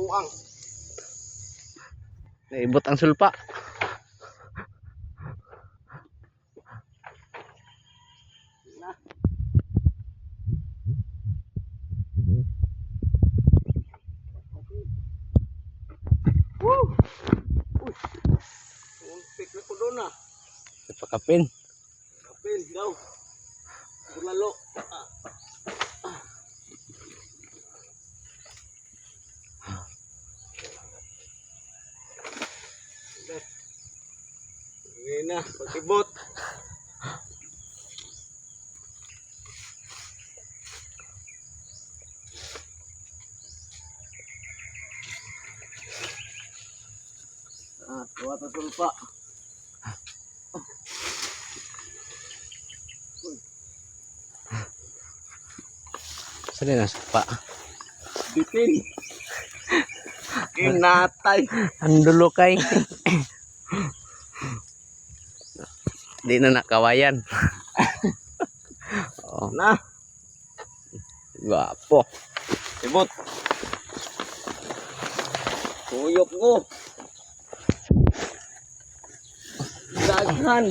buang. Naibot ang sulpa. Na. Woo! Uy. Umpik na ko doon ah. Napakapin. Kapil daw. Bulalo. Ngayon na, pag-ibot. Kuha ta sulpa. Saan na sulpa? Bitin. Kinatay. Ang dulo kay. Di na nakawayan. Oh, Na, gwapo. ibot. Tuyok ko. Daghan.